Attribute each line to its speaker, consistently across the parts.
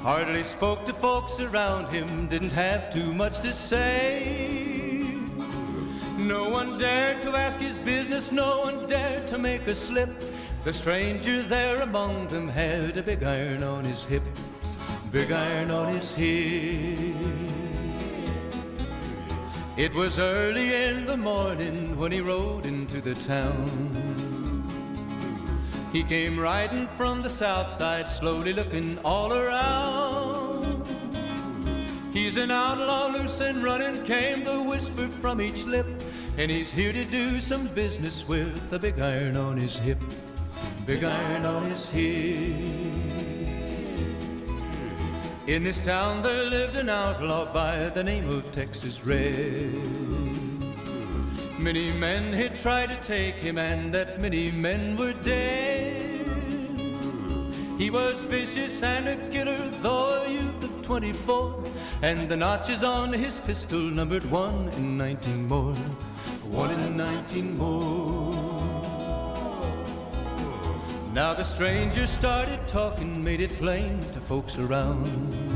Speaker 1: Hardly spoke to folks around him, didn't have too much to say. No one dared to ask his business, no one dared to make a slip. The stranger there among them had a big iron on his hip, big iron on his hip. It was early in the morning when he rode into the town. He came riding from the south side, slowly looking all around. He's an outlaw, loose and running, came the whisper from each lip, and he's here to do some business with a big iron on his hip, big iron on his hip. In this town there lived an outlaw by the name of Texas Red. Many men had tried to take him, and that many men were dead. He was vicious and a killer, though a youth of 24, and the notches on his pistol numbered 1 in 19 more, 1 in 19 more. Now the stranger started talking, made it plain to folks around.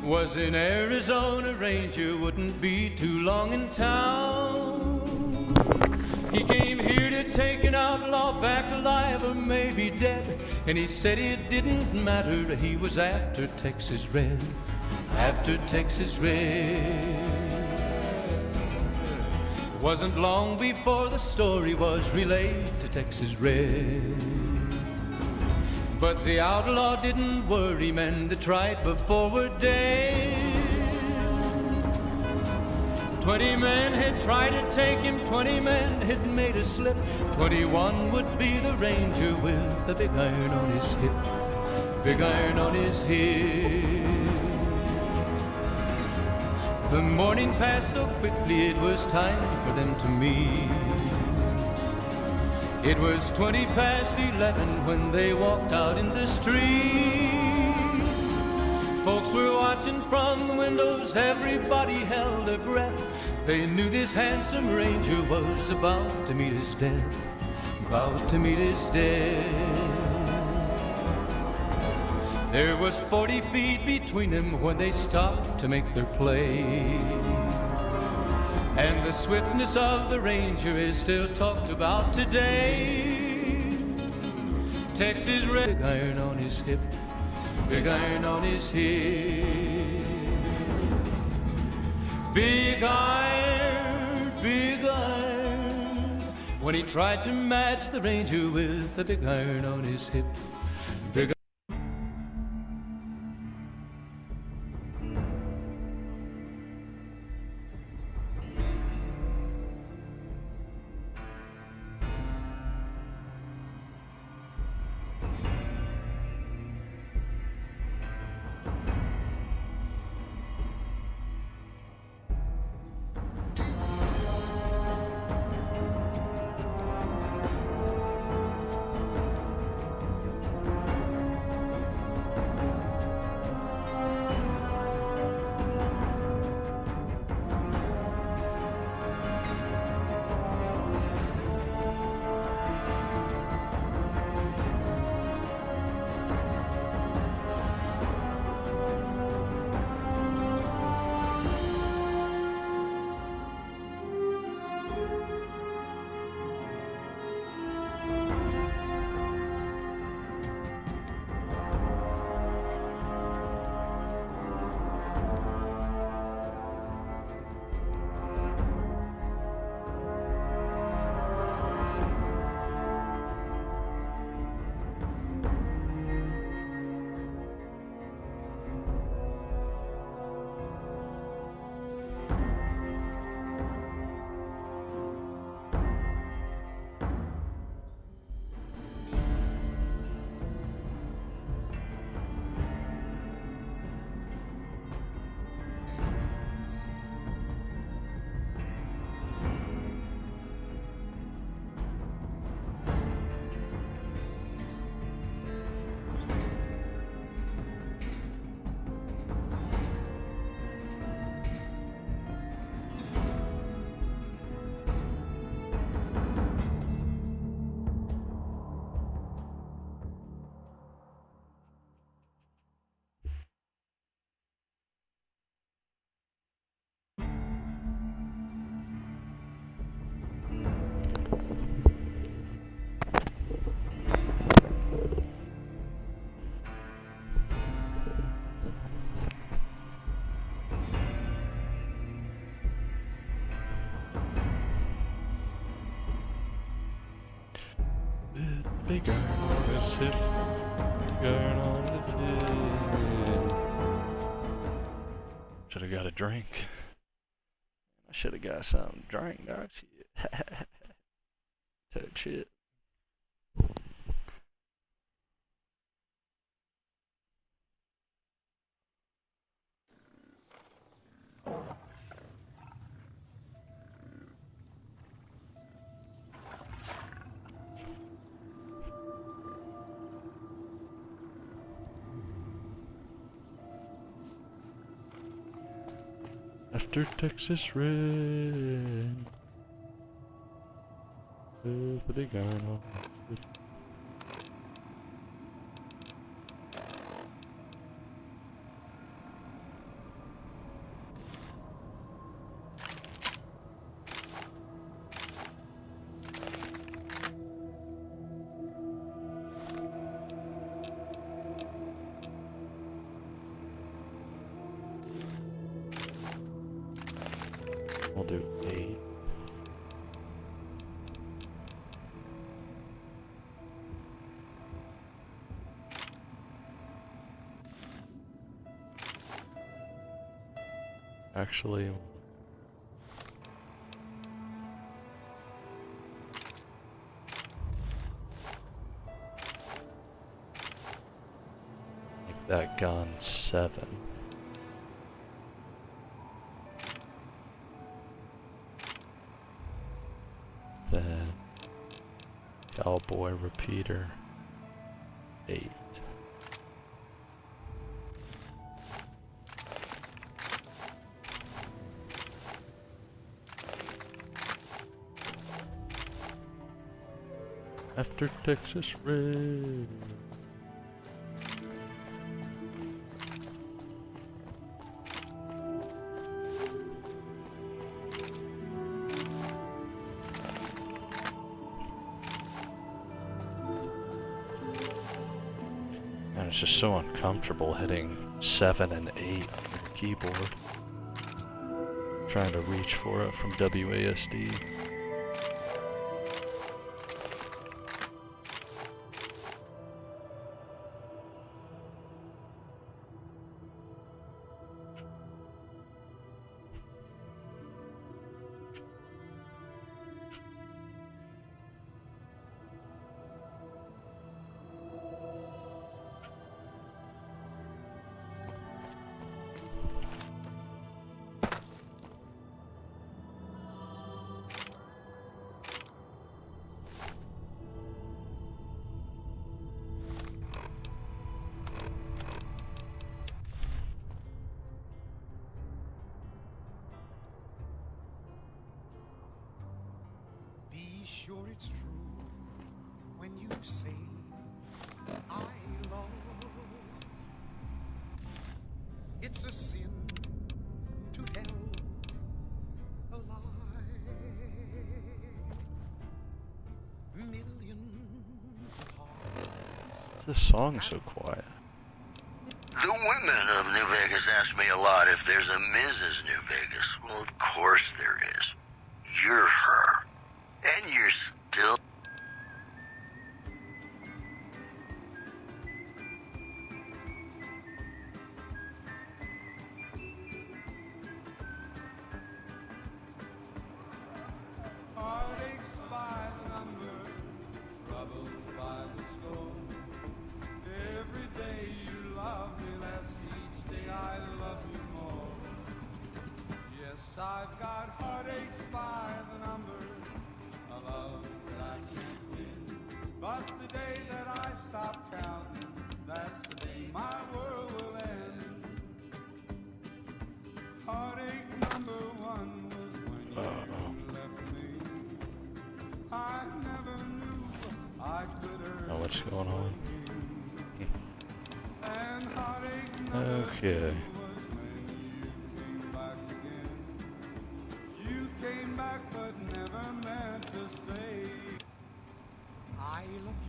Speaker 1: Was an Arizona Ranger, wouldn't be too long in town. He came here to take an outlaw back alive or maybe dead, and he said it didn't matter, he was after Texas Red, after Texas Red. Wasn't long before the story was relayed to Texas Red. But the outlaw didn't worry, men that tried before were dead. 20 men had tried to take him, 20 men had made a slip. 21 would be the Ranger with the big iron on his hip, big iron on his hip. The morning passed so quickly, it was time for them to meet. It was 20 past 11 when they walked out in the street. Folks were watching from the windows, everybody held their breath. They knew this handsome Ranger was about to meet his death, about to meet his death. There was 40 feet between them when they stopped to make their play. And the swiftness of the Ranger is still talked about today. Texas Red, big iron on his hip, big iron on his hip. Big iron, big iron. When he tried to match the Ranger with the big iron on his hip, big
Speaker 2: the girl on his hip. Girl on his hip. Should have got a drink. I should have got something to drink, dog. Shit. Type shit. After Texas Red, the big iron on. We'll do 8. Actually, make that gun 7. Then cowboy repeater 8. After Texas Red. And it's just so uncomfortable hitting 7 and 8 on your keyboard. Trying to reach for it from WASD.
Speaker 3: Sure it's true when you say I love. It's a sin to tell a lie. Millions of hearts.
Speaker 2: This song so quiet.
Speaker 4: The women of New Vegas ask me a lot if there's a Mrs. New Vegas. Well, of course there is. You're her. And you're still...
Speaker 3: Heartaches by the number, troubles by the score. Every day you love me less, each day I love you more. Yes, I've got heartaches by the number. Love that I can't win. But the day that I stop counting, that's the day my world will end. Heartache number 1 was when you left me. I never knew I could earn.
Speaker 2: Oh, what's going on?
Speaker 3: And heartache number
Speaker 2: Okay.
Speaker 3: 2 was when you came back again. You came back but never meant to stay. I love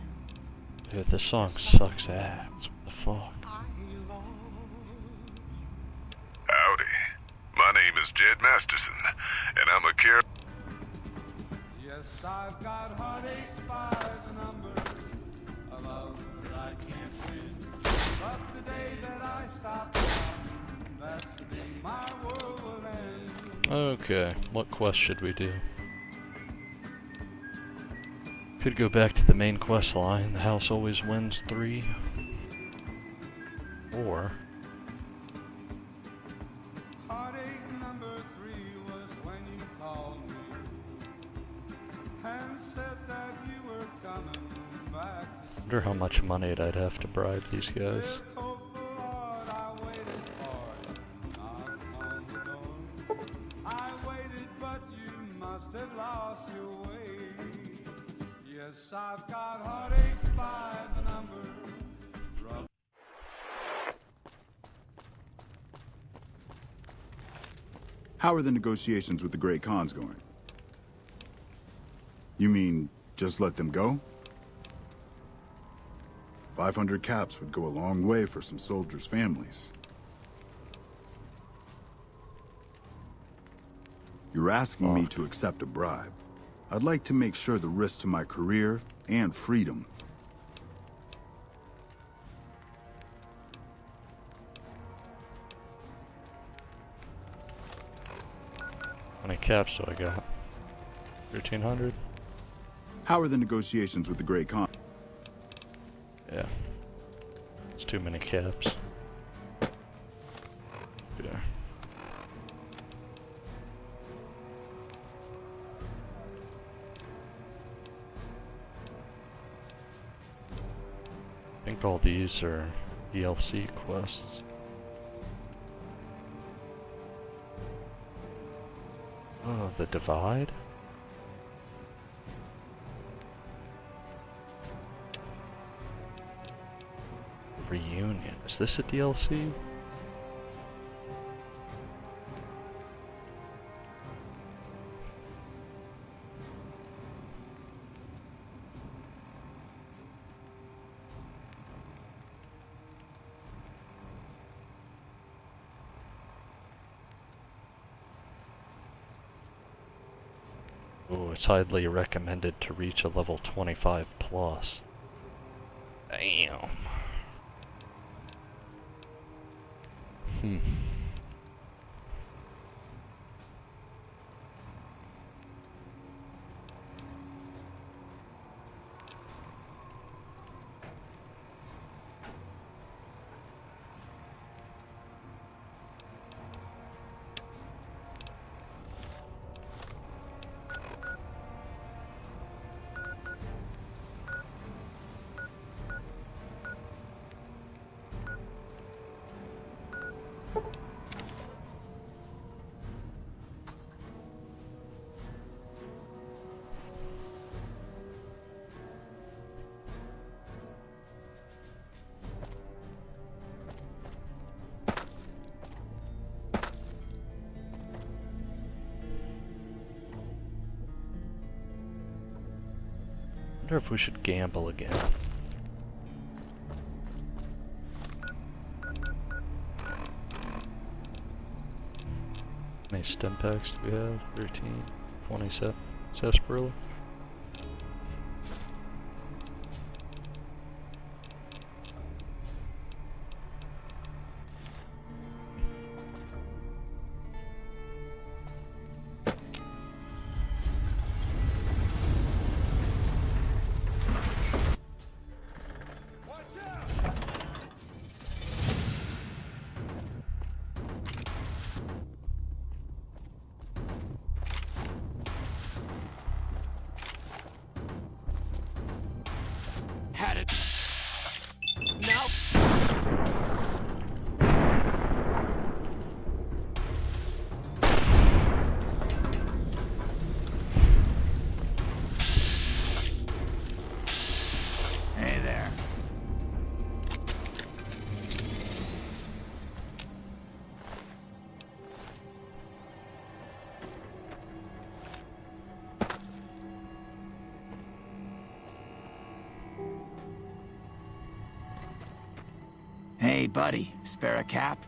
Speaker 3: you.
Speaker 2: Dude, this song sucks ass. What the fuck?
Speaker 3: I love
Speaker 5: Howdy. My name is Jed Masterson, and I'm a
Speaker 3: Yes, I've got heartaches by the number.
Speaker 2: Okay, what quest should we do? Could go back to the main quest line, the house always wins 3. Or
Speaker 3: Heartache number 3 was when you called me and said that you were coming back to
Speaker 2: wonder how much money I'd have to bribe these guys.
Speaker 3: With hope for what I waited for. Knock on the door. I waited, but you must have lost your way. Yes, I've got heartaches by the number. Trouble.
Speaker 6: How are the negotiations with the Great Khans going? You mean, just let them go? 500 caps would go a long way for some soldiers' families. You're asking me to accept a bribe. I'd like to make sure the risk to my career and freedom.
Speaker 2: How many caps do I got? 1,300?
Speaker 6: How are the negotiations with the Great Khan?
Speaker 2: Yeah. It's too many caps. Yeah. I think all these are DLC quests. Oh, the Divide? Reunion. Is this a DLC? Oh, it's highly recommended to reach a level 25 plus. Damn. I wonder if we should gamble again. How many stem packs do we have? 13, 27. Sarsaparilla.
Speaker 7: Had it. Now.
Speaker 8: Hey there. Hey, buddy, spare a cap?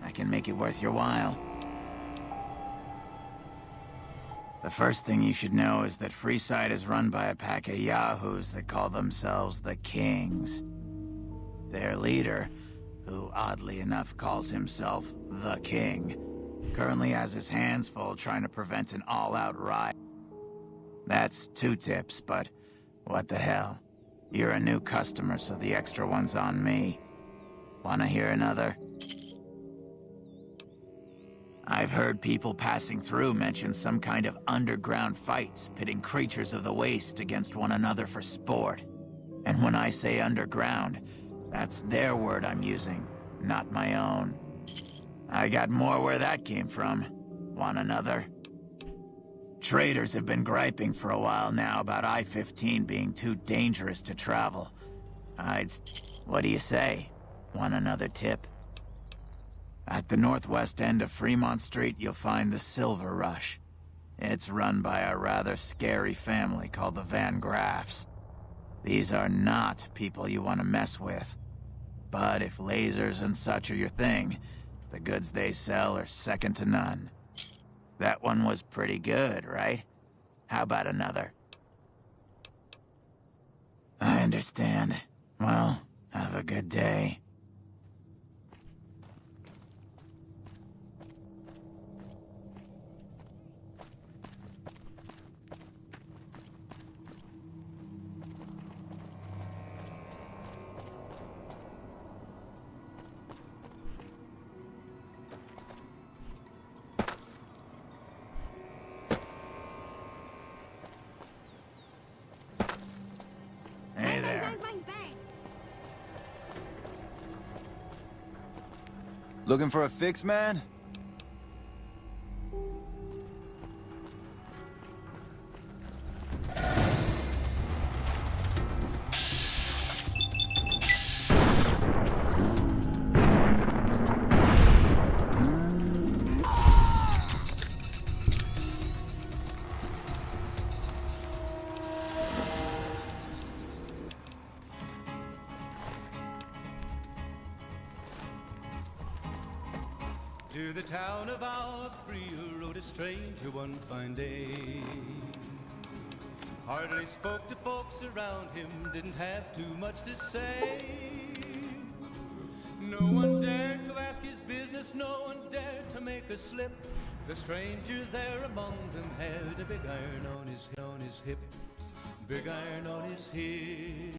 Speaker 8: I can make it worth your while. The first thing you should know is that Freeside is run by a pack of yahoos that call themselves the Kings. Their leader, who oddly enough calls himself the King, Currently has his hands full trying to prevent an all-out riot. That's 2 tips, but what the hell? You're a new customer, so the extra one's on me. Wanna hear another? I've heard people passing through mention some kind of underground fights pitting creatures of the waste against one another for sport. And when I say underground, that's their word I'm using, not my own. I got more where that came from. Want another? Traders have been griping for a while now about I-15 being too dangerous to travel. What do you say? Want another tip? At the northwest end of Fremont Street, you'll find the Silver Rush. It's run by a rather scary family called the Van Graffs. These are not people you want to mess with. But if lasers and such are your thing, the goods they sell are second to none. That one was pretty good, right? How about another? I understand. Well, have a good day. Hey there.
Speaker 9: Looking for a fix, man?
Speaker 1: To the town of Alfrea rode a stranger one fine day. Hardly spoke to folks around him, didn't have too much to say. No one dared to ask his business, no one dared to make a slip. The stranger there among them had a big iron on his hip, big iron on his hip.